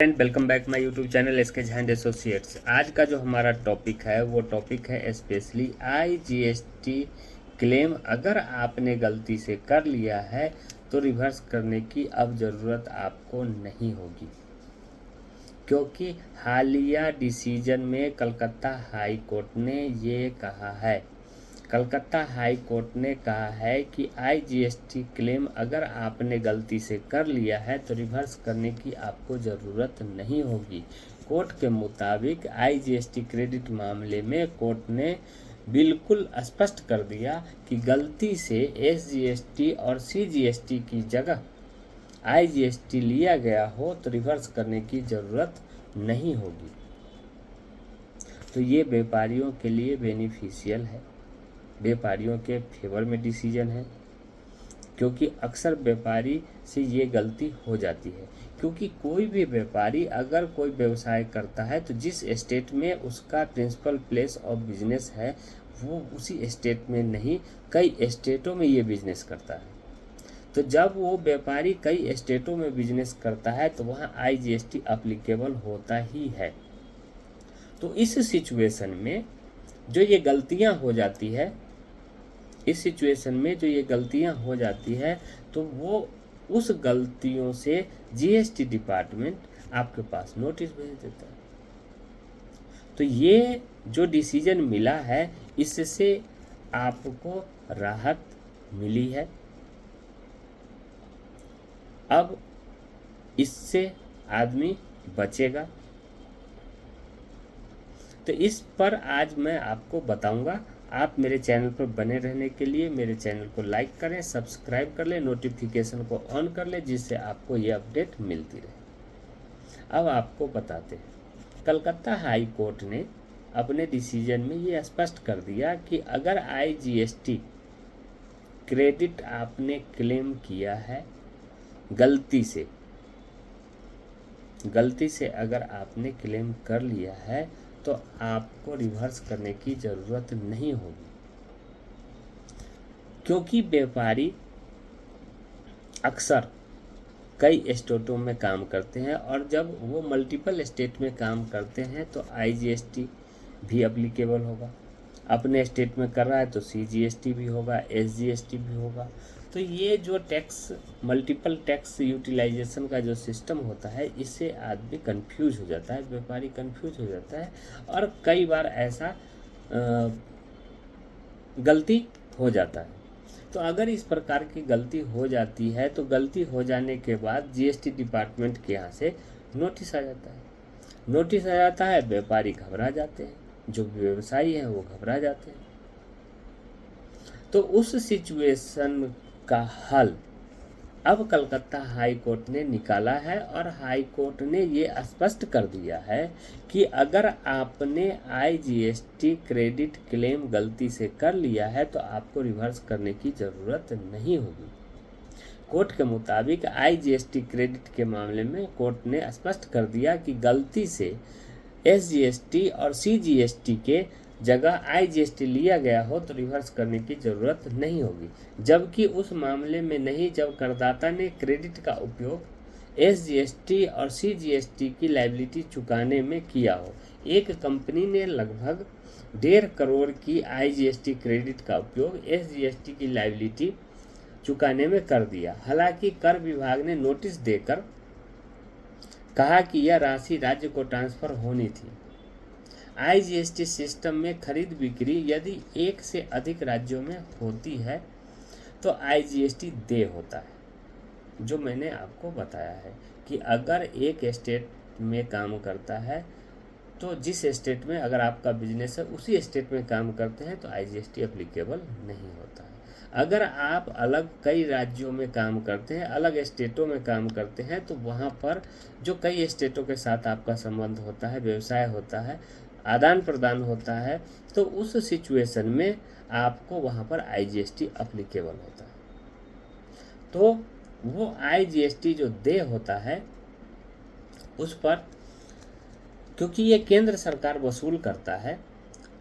Friend, welcome back my YouTube channel SK Jha and associates. आज का जो हमारा टॉपिक है वो टॉपिक है स्पेशली आईजीएसटी क्लेम अगर आपने गलती से कर लिया है तो रिवर्स करने की अब ज़रूरत आपको नहीं होगी, क्योंकि हालिया डिसीजन में कलकत्ता हाई कोर्ट ने ये कहा है। कलकत्ता हाई कोर्ट ने कहा है कि आईजीएसटी क्लेम अगर आपने गलती से कर लिया है तो रिवर्स करने की आपको ज़रूरत नहीं होगी। कोर्ट के मुताबिक आईजीएसटी क्रेडिट मामले में कोर्ट ने बिल्कुल स्पष्ट कर दिया कि गलती से एसजीएसटी और सीजीएसटी की जगह आईजीएसटी लिया गया हो तो रिवर्स करने की ज़रूरत नहीं होगी। तो ये व्यापारियों के लिए बेनिफिशियल है, व्यापारियों के फेवर में डिसीजन है, क्योंकि अक्सर व्यापारी से ये गलती हो जाती है। क्योंकि कोई भी व्यापारी अगर कोई व्यवसाय करता है तो जिस स्टेट में उसका प्रिंसिपल प्लेस ऑफ बिजनेस है वो उसी स्टेट में नहीं, कई स्टेटों में ये बिजनेस करता है। तो जब वो व्यापारी कई स्टेटों में बिजनेस करता है तो वहाँ आईजीएसटी अप्लीकेबल होता ही है। तो इस सिचुएशन में जो ये गलतियाँ हो जाती है, इस सिचुएशन में जो ये गलतियाँ हो जाती है तो वो उस गलतियों से जीएसटी डिपार्टमेंट आपके पास नोटिस भेज देता है। तो ये जो डिसीजन मिला है इससे आपको राहत मिली है। अब इससे आदमी बचेगा। तो इस पर आज मैं आपको बताऊंगा। आप मेरे चैनल पर बने रहने के लिए मेरे चैनल को लाइक करें, सब्सक्राइब कर लें, नोटिफिकेशन को ऑन कर लें, जिससे आपको ये अपडेट मिलती रहे। अब आपको बताते हैं, कलकत्ता हाई कोर्ट ने अपने डिसीजन में ये स्पष्ट कर दिया कि अगर आईजीएसटी क्रेडिट आपने क्लेम किया है गलती से अगर आपने क्लेम कर लिया है तो आपको रिवर्स करने की ज़रूरत नहीं होगी, क्योंकि व्यापारी अक्सर कई स्टेटों में काम करते हैं और जब वो मल्टीपल स्टेट में काम करते हैं तो आईजीएसटी भी अप्लीकेबल होगा। अपने स्टेट में कर रहा है तो सीजीएसटी भी होगा, एसजीएसटी भी होगा। तो ये जो टैक्स मल्टीपल टैक्स यूटिलाइजेशन का जो सिस्टम होता है इससे आदमी कंफ्यूज हो जाता है, व्यापारी कंफ्यूज हो जाता है और कई बार ऐसा गलती हो जाता है। तो अगर इस प्रकार की गलती हो जाती है तो गलती हो जाने के बाद जीएसटी डिपार्टमेंट के यहाँ से नोटिस आ जाता है। नोटिस आ जाता है, व्यापारी घबरा जाते हैं, जो व्यवसायी हैं वो घबरा जाते हैं। तो उस सिचुएशन का हल अब कलकत्ता हाई कोर्ट ने निकाला है और हाई कोर्ट ने ये स्पष्ट कर दिया है कि अगर आपने आईजीएसटी क्रेडिट क्लेम गलती से कर लिया है तो आपको रिवर्स करने की ज़रूरत नहीं होगी। कोर्ट के मुताबिक आईजीएसटी क्रेडिट के मामले में कोर्ट ने स्पष्ट कर दिया कि गलती से एसजीएसटी और सीजीएसटी के जगह आईजीएसटी लिया गया हो तो रिवर्स करने की ज़रूरत नहीं होगी, जबकि उस मामले में नहीं जब करदाता ने क्रेडिट का उपयोग एसजीएसटी और सीजीएसटी की लायबिलिटी चुकाने में किया हो। एक कंपनी ने लगभग 1.5 करोड़ की आईजीएसटी क्रेडिट का उपयोग एसजीएसटी की लायबिलिटी चुकाने में कर दिया। हालांकि कर विभाग ने नोटिस देकर कहा कि यह राशि राज्य को ट्रांसफ़र होनी थी। आईजीएसटी सिस्टम में खरीद बिक्री यदि एक से अधिक राज्यों में होती है तो आईजीएसटी देय होता है। जो मैंने आपको बताया है कि अगर एक स्टेट में काम करता है तो जिस स्टेट में अगर आपका बिजनेस है उसी स्टेट में काम करते हैं तो आईजीएसटी एप्लीकेबल नहीं होता है। अगर आप अलग कई राज्यों में काम करते हैं, अलग स्टेटों में काम करते हैं तो वहाँ पर जो कई स्टेटों के साथ आपका संबंध होता है, व्यवसाय होता है, आदान प्रदान होता है, तो उस सिचुएशन में आपको वहाँ पर आईजीएसटी एप्लीकेबल होता है। तो वो आईजीएसटी जो देय होता है उस पर, क्योंकि ये केंद्र सरकार वसूल करता है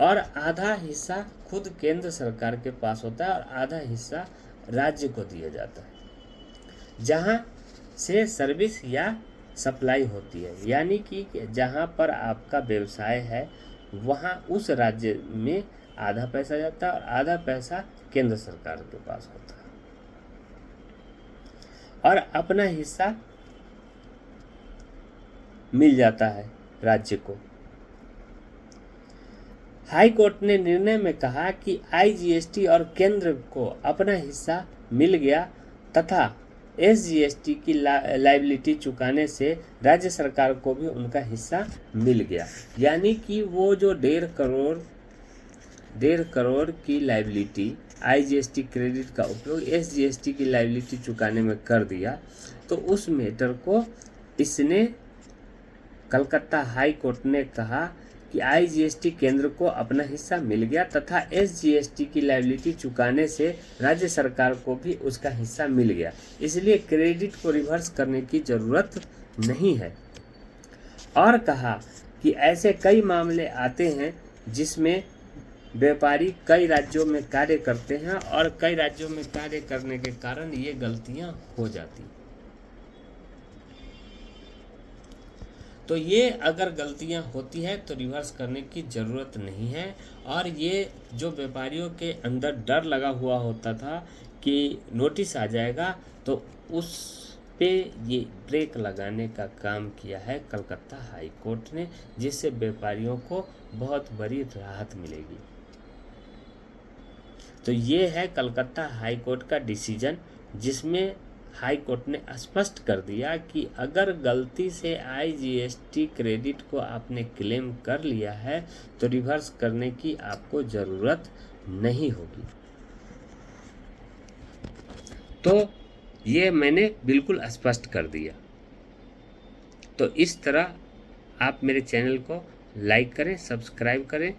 और आधा हिस्सा खुद केंद्र सरकार के पास होता है और आधा हिस्सा राज्य को दिया जाता है, जहाँ से सर्विस या सप्लाई होती है, यानी कि जहाँ पर आपका व्यवसाय है वहाँ उस राज्य में आधा पैसा जाता है और आधा पैसा केंद्र सरकार के पास होता है और अपना हिस्सा मिल जाता है राज्य को। हाई कोर्ट ने निर्णय में कहा कि आईजीएसटी और केंद्र को अपना हिस्सा मिल गया तथा एसजीएसटी की लायबिलिटी चुकाने से राज्य सरकार को भी उनका हिस्सा मिल गया, यानी कि वो जो 1.5 करोड़ की लायबिलिटी आईजीएसटी क्रेडिट का उपयोग एसजीएसटी की लायबिलिटी चुकाने में कर दिया, तो उस मैटर को इसने कलकत्ता हाई कोर्ट ने कहा कि आईजीएसटी केंद्र को अपना हिस्सा मिल गया तथा एसजीएसटी की लायबिलिटी चुकाने से राज्य सरकार को भी उसका हिस्सा मिल गया, इसलिए क्रेडिट को रिवर्स करने की ज़रूरत नहीं है। और कहा कि ऐसे कई मामले आते हैं जिसमें व्यापारी कई राज्यों में कार्य करते हैं और कई राज्यों में कार्य करने के कारण ये गलतियां हो जाती। तो ये अगर गलतियां होती है तो रिवर्स करने की ज़रूरत नहीं है। और ये जो व्यापारियों के अंदर डर लगा हुआ होता था कि नोटिस आ जाएगा, तो उस पे ये ब्रेक लगाने का काम किया है कलकत्ता हाई कोर्ट ने, जिससे व्यापारियों को बहुत बड़ी राहत मिलेगी। तो ये है कलकत्ता हाई कोर्ट का डिसीजन, जिसमें हाई कोर्ट ने स्पष्ट कर दिया कि अगर गलती से आईजीएसटी क्रेडिट को आपने क्लेम कर लिया है तो रिवर्स करने की आपको ज़रूरत नहीं होगी। तो ये मैंने बिल्कुल स्पष्ट कर दिया। तो इस तरह आप मेरे चैनल को लाइक करें, सब्सक्राइब करें,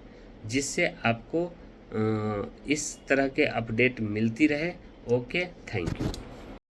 जिससे आपको इस तरह के अपडेट मिलती रहे। Okay, thank you.